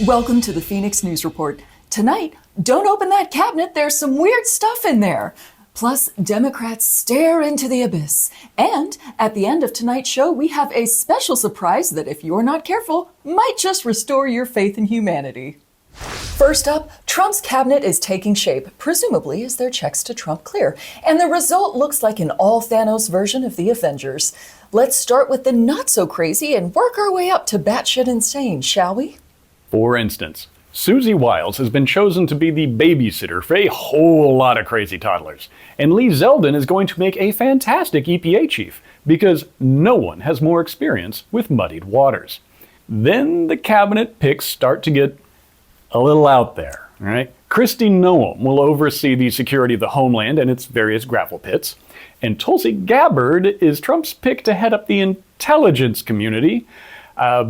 Welcome to the Phoenix News Report. Tonight, don't open that cabinet, there's some weird stuff in there. Plus, Democrats stare into the abyss. And at the end of tonight's show, we have a special surprise that, if you're not careful, might just restore your faith in humanity. First up, Trump's cabinet is taking shape, presumably as their checks to Trump clear. And the result looks like an all-Thanos version of the Avengers. Let's start with the not-so-crazy and work our way up to batshit insane, shall we? For instance, Susie Wiles has been chosen to be the babysitter for a whole lot of crazy toddlers. And Lee Zeldin is going to make a fantastic EPA chief, because no one has more experience with muddied waters. Then the cabinet picks start to get a little out there, right? Kristi Noem will oversee the security of the homeland and its various gravel pits. And Tulsi Gabbard is Trump's pick to head up the intelligence community,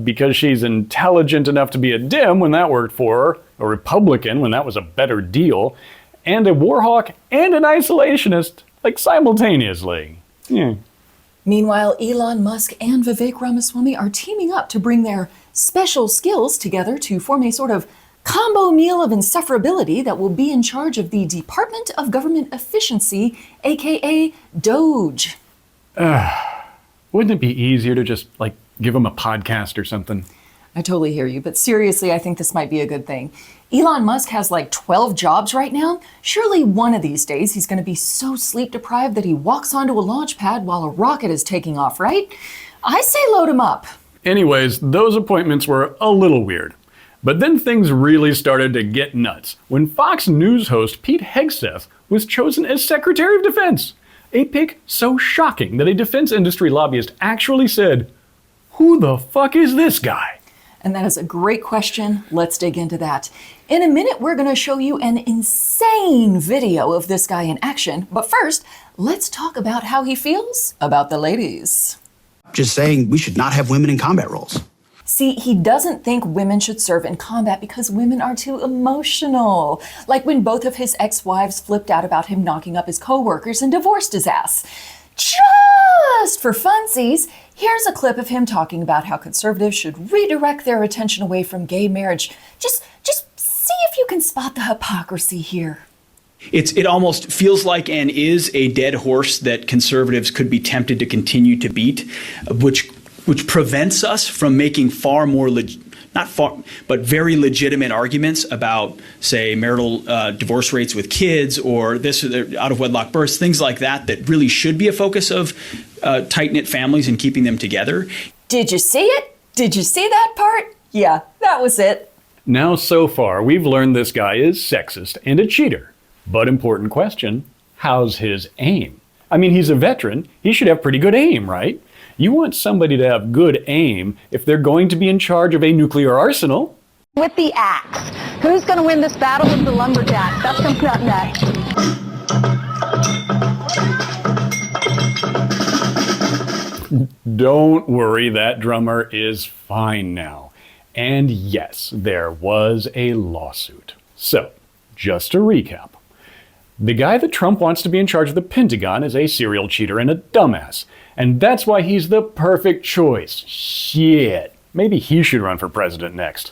because she's intelligent enough to be a Dem when that worked for her, a Republican when that was a better deal, and a war hawk and an isolationist, like simultaneously. Yeah. Meanwhile, Elon Musk and Vivek Ramaswamy are teaming up to bring their special skills together to form a sort of combo meal of insufferability that will be in charge of the Department of Government Efficiency, aka DOGE. Wouldn't it be easier to just, give them a podcast or something? I totally hear you, but seriously, I think this might be a good thing. Elon Musk has 12 jobs right now. Surely one of these days he's going to be so sleep deprived that he walks onto a launch pad while a rocket is taking off, right? I say load him up. Anyways, those appointments were a little weird. But then things really started to get nuts when Fox News host Pete Hegseth was chosen as Secretary of Defense. A pick so shocking that a defense industry lobbyist actually said, "Who the fuck is this guy?" And that is a great question. Let's dig into that. In a minute, we're going to show you an insane video of this guy in action. But first, let's talk about how he feels about the ladies. Just saying we should not have women in combat roles. See, he doesn't think women should serve in combat because women are too emotional. Like when both of his ex-wives flipped out about him knocking up his co-workers and divorced his ass. Just for funsies, here's a clip of him talking about how conservatives should redirect their attention away from gay marriage. Just see if you can spot the hypocrisy here. It almost feels like and is a dead horse that conservatives could be tempted to continue to beat, which prevents us from making far more very legitimate arguments about, say, marital divorce rates with kids or out-of-wedlock births, things like that really should be a focus of tight-knit families and keeping them together. Did you see it? Did you see that part? Yeah, that was it. Now, so far, we've learned this guy is sexist and a cheater. But important question, how's his aim? I mean, he's a veteran. He should have pretty good aim, right? You want somebody to have good aim if they're going to be in charge of a nuclear arsenal. With the axe. Who's going to win this battle with the lumberjack? That's coming up next. Don't worry, that drummer is fine now. And yes, there was a lawsuit. So, just to recap. The guy that Trump wants to be in charge of the Pentagon is a serial cheater and a dumbass. And that's why he's the perfect choice. Shit. Maybe he should run for president next.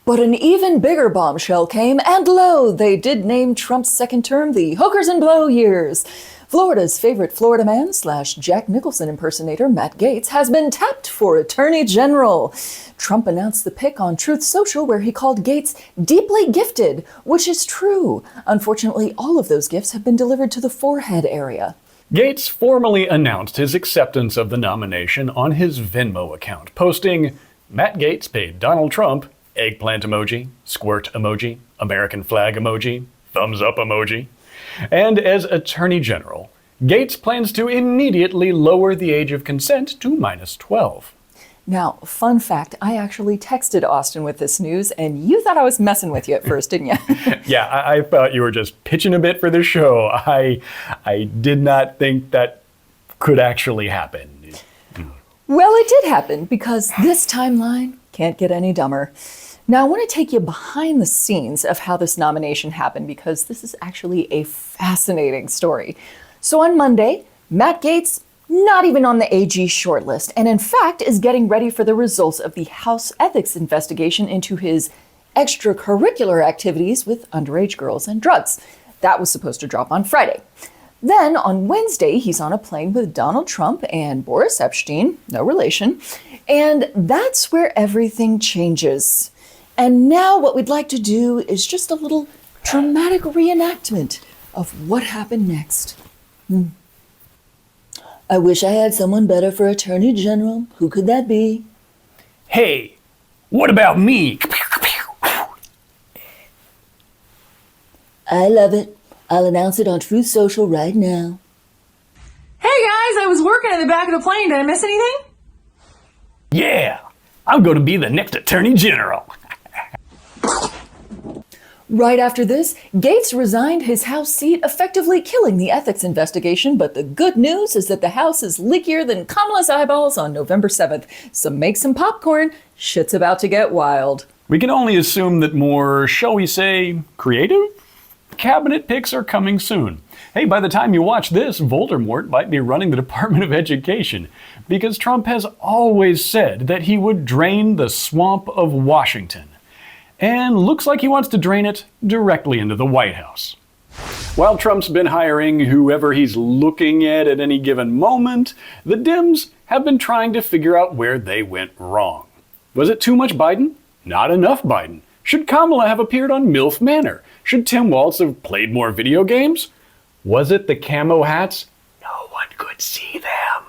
But an even bigger bombshell came, and lo, they did name Trump's second term the hookers and blow years. Florida's favorite Florida man / Jack Nicholson impersonator Matt Gaetz has been tapped for Attorney General. Trump announced the pick on Truth Social, where he called Gaetz deeply gifted, which is true. Unfortunately, all of those gifts have been delivered to the forehead area. Gaetz formally announced his acceptance of the nomination on his Venmo account, posting, "Matt Gaetz paid Donald Trump, eggplant emoji, squirt emoji, American flag emoji, thumbs up emoji." And as Attorney General, Gaetz plans to immediately lower the age of consent to -12. Now, fun fact, I actually texted Austin with this news, and you thought I was messing with you at first, didn't you? Yeah, I thought you were just pitching a bit for the show. I did not think that could actually happen. Well, it did happen, because this timeline can't get any dumber. Now, I want to take you behind the scenes of how this nomination happened, because this is actually a fascinating story. So on Monday, Matt Gaetz, not even on the AG shortlist, and in fact is getting ready for the results of the House ethics investigation into his extracurricular activities with underage girls and drugs. That was supposed to drop on Friday. Then on Wednesday, he's on a plane with Donald Trump and Boris Epstein, no relation, and that's where everything changes. And now what we'd like to do is just a little dramatic reenactment of what happened next. I wish I had someone better for Attorney General. Who could that be? Hey, what about me? I love it. I'll announce it on Truth Social right now. Hey guys, I was working in the back of the plane. Did I miss anything? Yeah, I'm going to be the next Attorney General. Right after this, Gaetz resigned his House seat, effectively killing the ethics investigation, but the good news is that the House is leakier than Kamala's eyeballs on November 7th, so make some popcorn. Shit's about to get wild. We can only assume that more, shall we say, creative cabinet picks are coming soon. Hey, by the time you watch this, Voldemort might be running the Department of Education, because Trump has always said that he would drain the swamp of Washington. And looks like he wants to drain it directly into the White House. While Trump's been hiring whoever he's looking at any given moment, the Dems have been trying to figure out where they went wrong. Was it too much Biden? Not enough Biden. Should Kamala have appeared on MILF Manor? Should Tim Walz have played more video games? Was it the camo hats? No one could see them.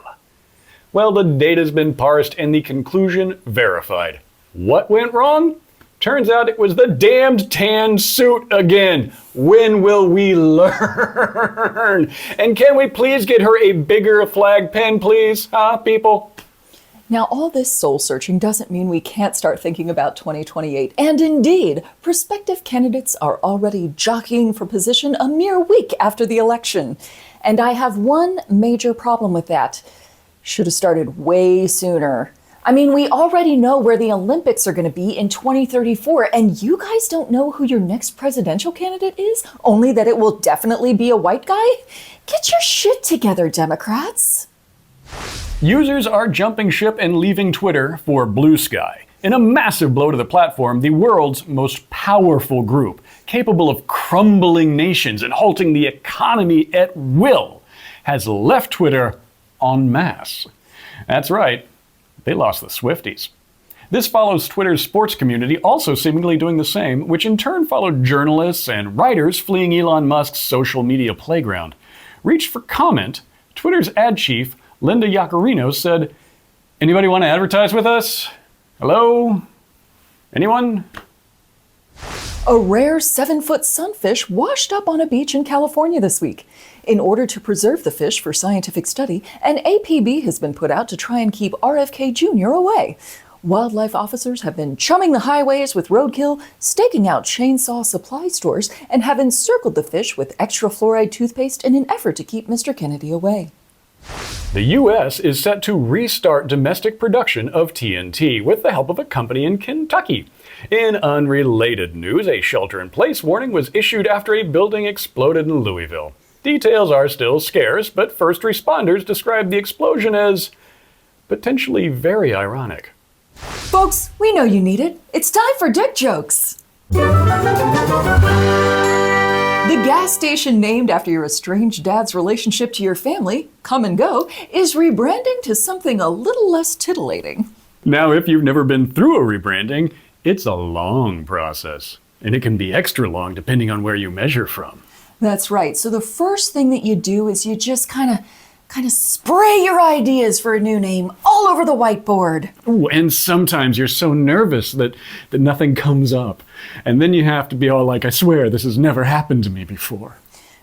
Well, the data's been parsed and the conclusion verified. What went wrong? Turns out it was the damned tan suit again. When will we learn? And can we please get her a bigger flag pen, please? Huh, people? Now, all this soul-searching doesn't mean we can't start thinking about 2028. And indeed, prospective candidates are already jockeying for position a mere week after the election. And I have one major problem with that. Should have started way sooner. I mean, we already know where the Olympics are going to be in 2034, and you guys don't know who your next presidential candidate is? Only that it will definitely be a white guy? Get your shit together, Democrats. Users are jumping ship and leaving Twitter for Bluesky. In a massive blow to the platform, the world's most powerful group, capable of crumbling nations and halting the economy at will, has left Twitter en masse. That's right, they lost the Swifties. This follows Twitter's sports community also seemingly doing the same, which in turn followed journalists and writers fleeing Elon Musk's social media playground. Reached for comment, Twitter's ad chief, Linda Yaccarino, said, "Anybody want to advertise with us? Hello? Anyone?" A rare 7-foot sunfish washed up on a beach in California this week. In order to preserve the fish for scientific study, an APB has been put out to try and keep RFK Jr. away. Wildlife officers have been chumming the highways with roadkill, staking out chainsaw supply stores, and have encircled the fish with extra fluoride toothpaste in an effort to keep Mr. Kennedy away. The U.S. is set to restart domestic production of TNT with the help of a company in Kentucky. In unrelated news, a shelter-in-place warning was issued after a building exploded in Louisville. Details are still scarce, but first responders describe the explosion as potentially very ironic. Folks, we know you need it. It's time for dick jokes. The gas station named after your estranged dad's relationship to your family, Come and Go, is rebranding to something a little less titillating. Now, if you've never been through a rebranding, it's a long process, and it can be extra long depending on where you measure from. That's right. So the first thing that you do is you just kind of spray your ideas for a new name all over the whiteboard. Ooh, and sometimes you're so nervous that nothing comes up. And then you have to be all like, I swear this has never happened to me before.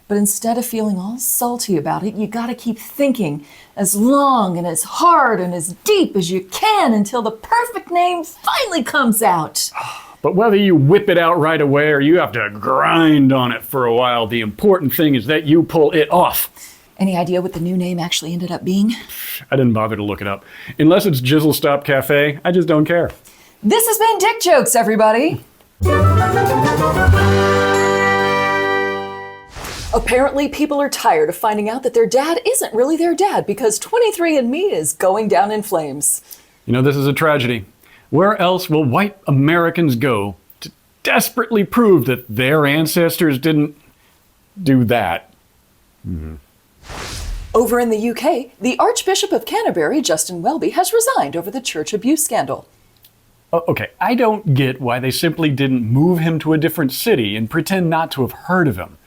But instead of feeling all salty about it, you gotta keep thinking as long and as hard and as deep as you can until the perfect name finally comes out. But whether you whip it out right away or you have to grind on it for a while, the important thing is that you pull it off. Any idea what the new name actually ended up being? I didn't bother to look it up. Unless it's Jizzle Stop Cafe, I just don't care. This has been Dick Jokes, everybody. Apparently, people are tired of finding out that their dad isn't really their dad because 23andMe is going down in flames. You know, this is a tragedy. Where else will white Americans go desperately prove that their ancestors didn't do that. Over in the UK, the Archbishop of Canterbury, Justin Welby, has resigned over the church abuse scandal. Okay, I don't get why they simply didn't move him to a different city and pretend not to have heard of him.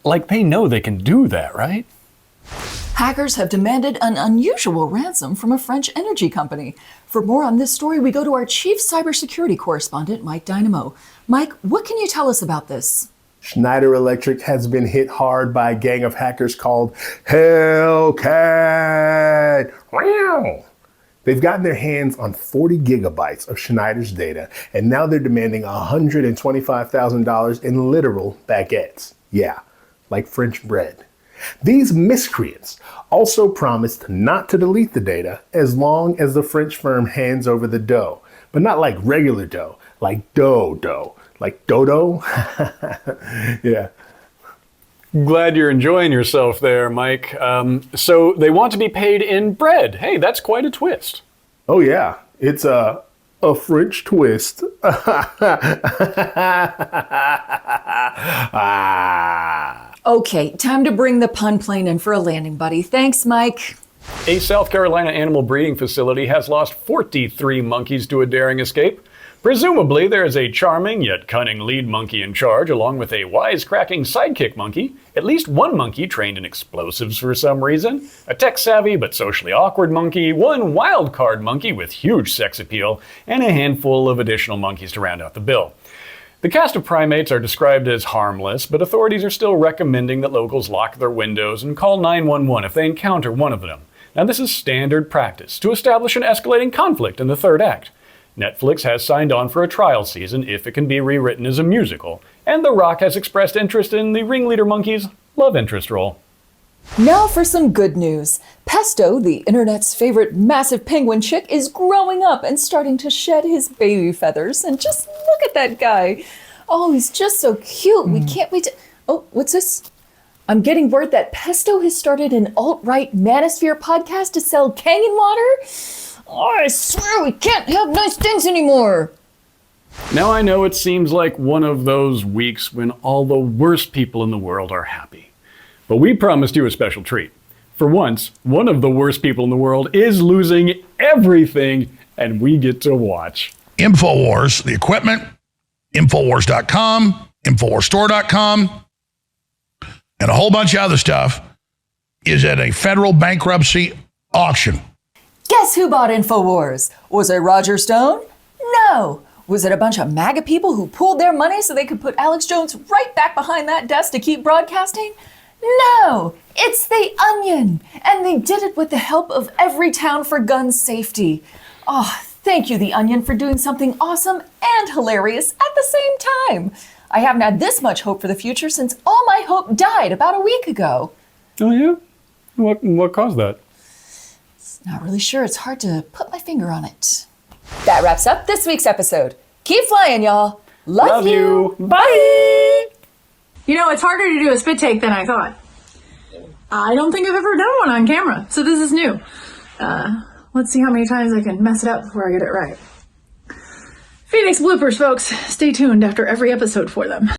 Like, they know they can do that, right? Hackers have demanded an unusual ransom from a French energy company. For more on this story, we go to our chief cybersecurity correspondent, Mike Dynamo. Mike, what can you tell us about this? Schneider Electric has been hit hard by a gang of hackers called Hellcat. Wow. They've gotten their hands on 40 gigabytes of Schneider's data, and now they're demanding $125,000 in literal baguettes. Yeah, like French bread. These miscreants also promised not to delete the data as long as the French firm hands over the dough, but not like regular dough, like dough. Like dodo? Yeah. Glad you're enjoying yourself there, Mike. So they want to be paid in bread. Hey, that's quite a twist. Oh yeah, it's a French twist. Okay, time to bring the pun plane in for a landing, buddy. Thanks, Mike. A South Carolina animal breeding facility has lost 43 monkeys to a daring escape. Presumably, there is a charming yet cunning lead monkey in charge, along with a wisecracking sidekick monkey, at least one monkey trained in explosives for some reason, a tech-savvy but socially awkward monkey, one wild-card monkey with huge sex appeal, and a handful of additional monkeys to round out the bill. The cast of primates are described as harmless, but authorities are still recommending that locals lock their windows and call 911 if they encounter one of them. Now, this is standard practice to establish an escalating conflict in the third act. Netflix has signed on for a trial season if it can be rewritten as a musical, and The Rock has expressed interest in the ringleader monkey's love interest role. Now for some good news. Pesto, the internet's favorite massive penguin chick, is growing up and starting to shed his baby feathers. And just look at that guy. Oh, he's just so cute. We can't wait to... Oh, what's this? I'm getting word that Pesto has started an alt-right manosphere podcast to sell Kangen water. Oh, I swear we can't have nice things anymore. Now I know it seems like one of those weeks when all the worst people in the world are happy. But we promised you a special treat. For once, one of the worst people in the world is losing everything, and we get to watch. Infowars, the equipment, Infowars.com, InfoWarsStore.com, and a whole bunch of other stuff is at a federal bankruptcy auction. Guess who bought Infowars? Was it Roger Stone? No. Was it a bunch of MAGA people who pooled their money so they could put Alex Jones right back behind that desk to keep broadcasting? No, it's the Onion. And they did it with the help of Everytown for Gun Safety. Oh, thank you, The Onion, for doing something awesome and hilarious at the same time. I haven't had this much hope for the future since all my hope died about a week ago. Oh yeah? What caused that? Not really sure. It's hard to put my finger on it. That wraps up this week's episode. Keep flying, y'all. Love you. Bye. You know, it's harder to do a spit take than I thought. I don't think I've ever done one on camera, so this is new. Let's see how many times I can mess it up before I get it right. Phoenix bloopers, folks. Stay tuned after every episode for them.